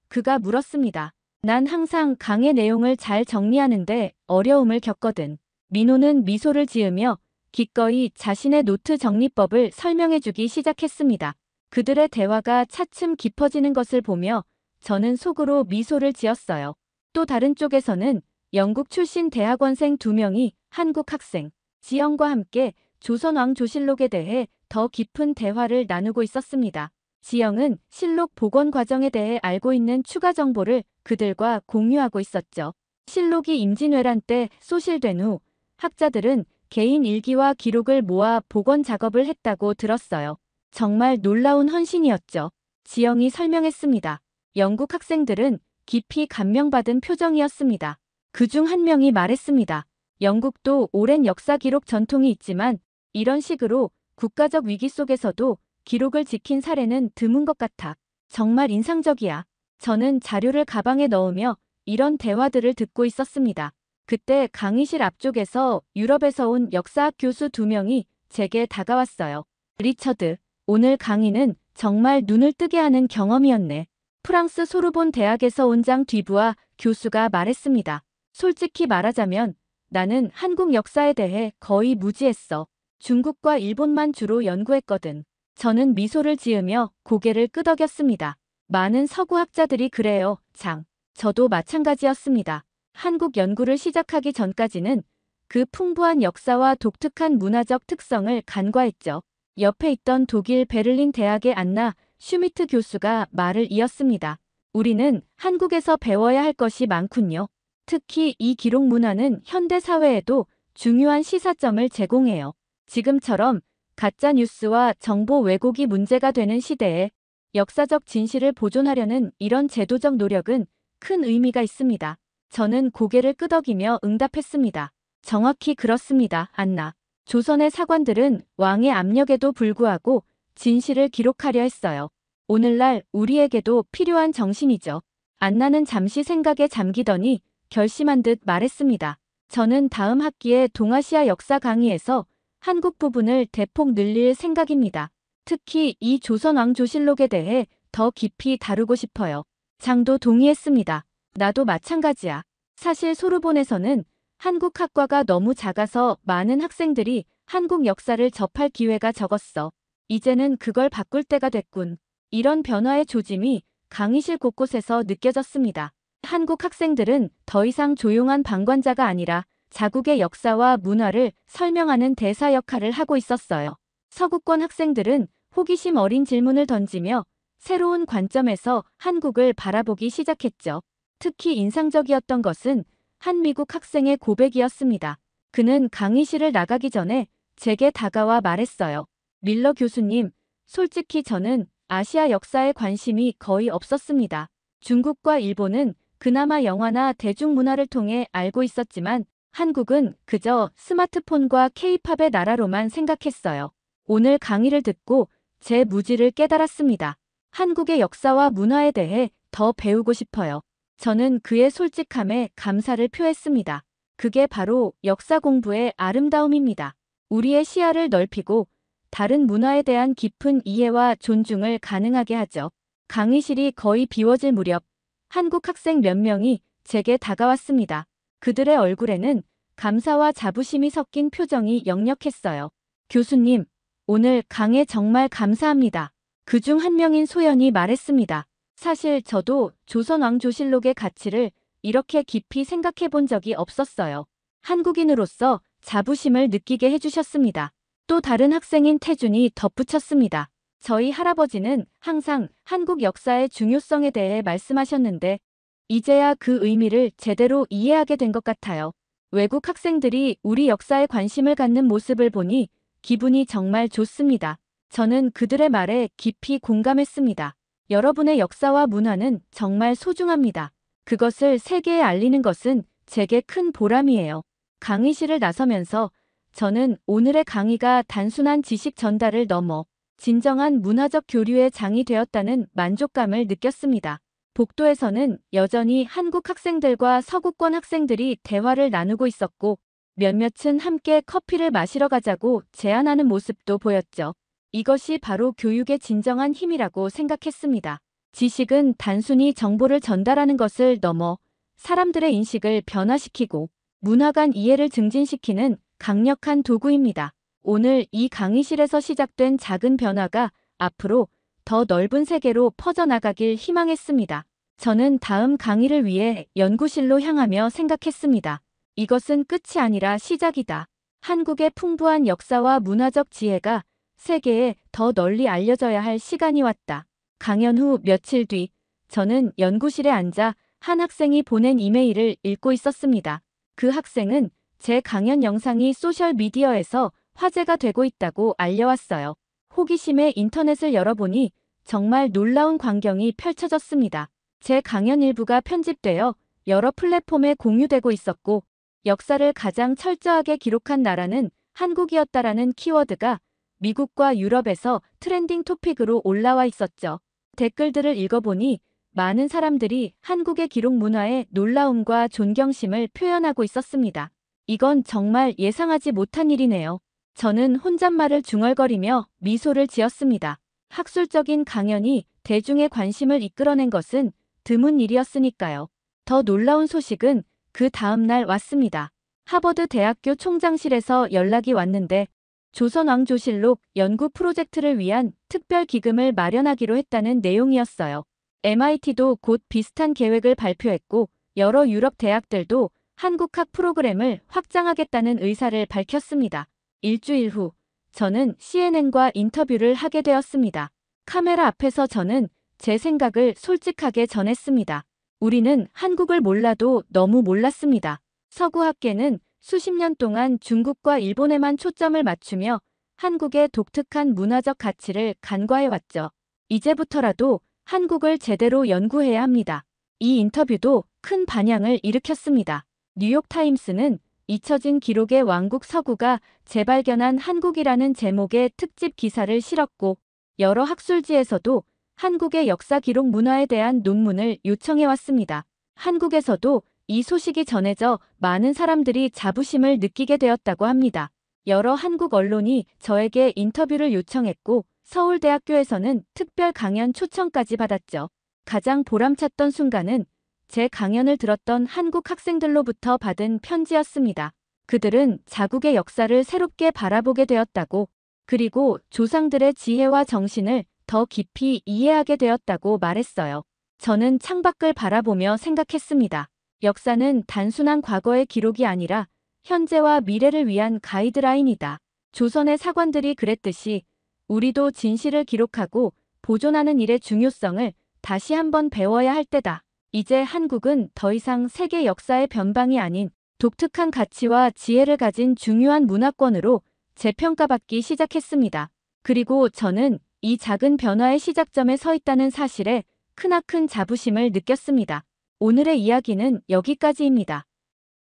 그가 물었습니다. 난 항상 강의 내용을 잘 정리하는데 어려움을 겪거든. 민호는 미소를 지으며 기꺼이 자신의 노트 정리법을 설명해주기 시작했습니다. 그들의 대화가 차츰 깊어지는 것을 보며 저는 속으로 미소를 지었어요. 또 다른 쪽에서는 영국 출신 대학원생 2명이 한국 학생 지영과 함께 조선왕조실록에 대해 더 깊은 대화를 나누고 있었습니다. 지영은 실록 복원 과정에 대해 알고 있는 추가 정보를 그들과 공유하고 있었죠. 실록이 임진왜란 때 소실된 후 학자들은 개인 일기와 기록을 모아 복원 작업을 했다고 들었어요. 정말 놀라운 헌신이었죠. 지영이 설명했습니다. 영국 학생들은 깊이 감명받은 표정이었습니다. 그중 한 명이 말했습니다. 영국도 오랜 역사 기록 전통이 있지만 이런 식으로 국가적 위기 속에서도 기록을 지킨 사례는 드문 것 같아. 정말 인상적이야. 저는 자료를 가방에 넣으며 이런 대화들을 듣고 있었습니다. 그때 강의실 앞쪽에서 유럽에서 온 역사학 교수 2명이 제게 다가왔어요. 리처드, 오늘 강의는 정말 눈을 뜨게 하는 경험이었네. 프랑스 소르본 대학에서 온 장 뒤부아 교수가 말했습니다. 솔직히 말하자면 나는 한국 역사에 대해 거의 무지했어. 중국과 일본만 주로 연구했거든. 저는 미소를 지으며 고개를 끄덕였습니다. 많은 서구 학자들이 그래요, 장. 저도 마찬가지였습니다. 한국 연구를 시작하기 전까지는 그 풍부한 역사와 독특한 문화적 특성을 간과했죠. 옆에 있던 독일 베를린 대학의 안나 슈미트 교수가 말을 이었습니다. 우리는 한국에서 배워야 할 것이 많군요. 특히 이 기록 문화는 현대 사회에도 중요한 시사점을 제공해요. 지금처럼 가짜 뉴스와 정보 왜곡이 문제가 되는 시대에 역사적 진실을 보존하려는 이런 제도적 노력은 큰 의미가 있습니다. 저는 고개를 끄덕이며 응답했습니다. 정확히 그렇습니다, 안나. 조선의 사관들은 왕의 압력에도 불구하고 진실을 기록하려 했어요. 오늘날 우리에게도 필요한 정신이죠. 안나는 잠시 생각에 잠기더니 결심한 듯 말했습니다. 저는 다음 학기에 동아시아 역사 강의에서 한국 부분을 대폭 늘릴 생각입니다. 특히 이 조선왕조실록에 대해 더 깊이 다루고 싶어요. 장도 동의했습니다. 나도 마찬가지야. 사실 소르본에서는 한국 학과가 너무 작아서 많은 학생들이 한국 역사를 접할 기회가 적었어. 이제는 그걸 바꿀 때가 됐군. 이런 변화의 조짐이 강의실 곳곳에서 느껴졌습니다. 한국 학생들은 더 이상 조용한 방관자가 아니라 자국의 역사와 문화를 설명하는 대사 역할을 하고 있었어요. 서구권 학생들은 호기심 어린 질문을 던지며 새로운 관점에서 한국을 바라보기 시작했죠. 특히 인상적이었던 것은 한 미국 학생의 고백이었습니다. 그는 강의실을 나가기 전에 제게 다가와 말했어요. 밀러 교수님, 솔직히 저는 아시아 역사에 관심이 거의 없었습니다. 중국과 일본은 그나마 영화나 대중문화를 통해 알고 있었지만 한국은 그저 스마트폰과 케이팝의 나라로만 생각했어요. 오늘 강의를 듣고 제 무지를 깨달았습니다. 한국의 역사와 문화에 대해 더 배우고 싶어요. 저는 그의 솔직함에 감사를 표했습니다. 그게 바로 역사 공부의 아름다움입니다. 우리의 시야를 넓히고 다른 문화에 대한 깊은 이해와 존중을 가능하게 하죠. 강의실이 거의 비워질 무렵 한국 학생 몇 명이 제게 다가왔습니다. 그들의 얼굴에는 감사와 자부심이 섞인 표정이 역력했어요. 교수님, 오늘 강의 정말 감사합니다. 그중 한 명인 소연이 말했습니다. 사실 저도 조선왕조실록의 가치를 이렇게 깊이 생각해 본 적이 없었어요. 한국인으로서 자부심을 느끼게 해주셨습니다. 또 다른 학생인 태준이 덧붙였습니다. 저희 할아버지는 항상 한국 역사의 중요성에 대해 말씀하셨는데 이제야 그 의미를 제대로 이해하게 된 것 같아요. 외국 학생들이 우리 역사에 관심을 갖는 모습을 보니 기분이 정말 좋습니다. 저는 그들의 말에 깊이 공감했습니다. 여러분의 역사와 문화는 정말 소중합니다. 그것을 세계에 알리는 것은 제게 큰 보람이에요. 강의실을 나서면서 저는 오늘의 강의가 단순한 지식 전달을 넘어 진정한 문화적 교류의 장이 되었다는 만족감을 느꼈습니다. 복도에서는 여전히 한국 학생들과 서구권 학생들이 대화를 나누고 있었고 몇몇은 함께 커피를 마시러 가자고 제안하는 모습도 보였죠. 이것이 바로 교육의 진정한 힘이라고 생각했습니다. 지식은 단순히 정보를 전달하는 것을 넘어 사람들의 인식을 변화시키고 문화 간 이해를 증진시키는 강력한 도구입니다. 오늘 이 강의실에서 시작된 작은 변화가 앞으로 더 넓은 세계로 퍼져나가길 희망했습니다. 저는 다음 강의를 위해 연구실로 향하며 생각했습니다. 이것은 끝이 아니라 시작이다. 한국의 풍부한 역사와 문화적 지혜가 세계에 더 널리 알려져야 할 시간이 왔다. 강연 후 며칠 뒤 저는 연구실에 앉아 한 학생이 보낸 이메일을 읽고 있었습니다. 그 학생은 제 강연 영상이 소셜미디어에서 화제가 되고 있다고 알려왔어요. 호기심에 인터넷을 열어보니 정말 놀라운 광경이 펼쳐졌습니다. 제 강연 일부가 편집되어 여러 플랫폼에 공유되고 있었고 역사를 가장 철저하게 기록한 나라는 한국이었다라는 키워드가 미국과 유럽에서 트렌딩 토픽으로 올라와 있었죠. 댓글들을 읽어보니 많은 사람들이 한국의 기록 문화에 놀라움과 존경심을 표현하고 있었습니다. 이건 정말 예상하지 못한 일이네요. 저는 혼잣말을 중얼거리며 미소를 지었습니다. 학술적인 강연이 대중의 관심을 이끌어낸 것은 드문 일이었으니까요. 더 놀라운 소식은 그 다음 날 왔습니다. 하버드 대학교 총장실에서 연락이 왔는데 조선왕조실록 연구 프로젝트를 위한 특별 기금을 마련하기로 했다는 내용이었어요. MIT도 곧 비슷한 계획을 발표했고 여러 유럽 대학들도 한국학 프로그램을 확장하겠다는 의사를 밝혔습니다. 일주일 후 저는 CNN과 인터뷰를 하게 되었습니다. 카메라 앞에서 저는 제 생각을 솔직하게 전했습니다. 우리는 한국을 몰라도 너무 몰랐습니다. 서구학계는 수십 년 동안 중국과 일본에만 초점을 맞추며 한국의 독특한 문화적 가치를 간과해왔죠. 이제부터라도 한국을 제대로 연구해야 합니다. 이 인터뷰도 큰 반향을 일으켰습니다. 뉴욕타임스는 잊혀진 기록의 왕국 서구가 재발견한 한국이라는 제목의 특집 기사를 실었고 여러 학술지에서도 한국의 역사 기록 문화에 대한 논문을 요청해왔습니다. 한국에서도 이 소식이 전해져 많은 사람들이 자부심을 느끼게 되었다고 합니다. 여러 한국 언론이 저에게 인터뷰를 요청했고 서울대학교에서는 특별 강연 초청까지 받았죠. 가장 보람찼던 순간은 제 강연을 들었던 한국 학생들로부터 받은 편지였습니다. 그들은 자국의 역사를 새롭게 바라보게 되었다고, 그리고 조상들의 지혜와 정신을 더 깊이 이해하게 되었다고 말했어요. 저는 창밖을 바라보며 생각했습니다. 역사는 단순한 과거의 기록이 아니라 현재와 미래를 위한 가이드라인이다. 조선의 사관들이 그랬듯이 우리도 진실을 기록하고 보존하는 일의 중요성을 다시 한번 배워야 할 때다. 이제 한국은 더 이상 세계 역사의 변방이 아닌 독특한 가치와 지혜를 가진 중요한 문화권으로 재평가받기 시작했습니다. 그리고 저는 이 작은 변화의 시작점에 서 있다는 사실에 크나큰 자부심을 느꼈습니다. 오늘의 이야기는 여기까지입니다.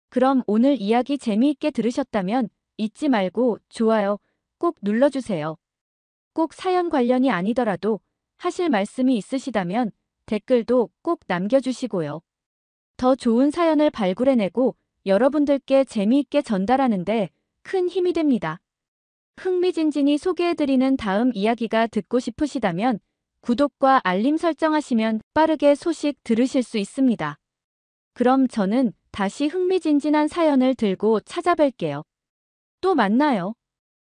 그럼 오늘 이야기 재미있게 들으셨다면 잊지 말고 좋아요 꼭 눌러주세요. 꼭 사연 관련이 아니더라도 하실 말씀이 있으시다면 댓글도 꼭 남겨주시고요. 더 좋은 사연을 발굴해내고 여러분들께 재미있게 전달하는데 큰 힘이 됩니다. 흥미진진히 소개해드리는 다음 이야기가 듣고 싶으시다면 구독과 알림 설정하시면 빠르게 소식 들으실 수 있습니다. 그럼 저는 다시 흥미진진한 사연을 들고 찾아뵐게요. 또 만나요.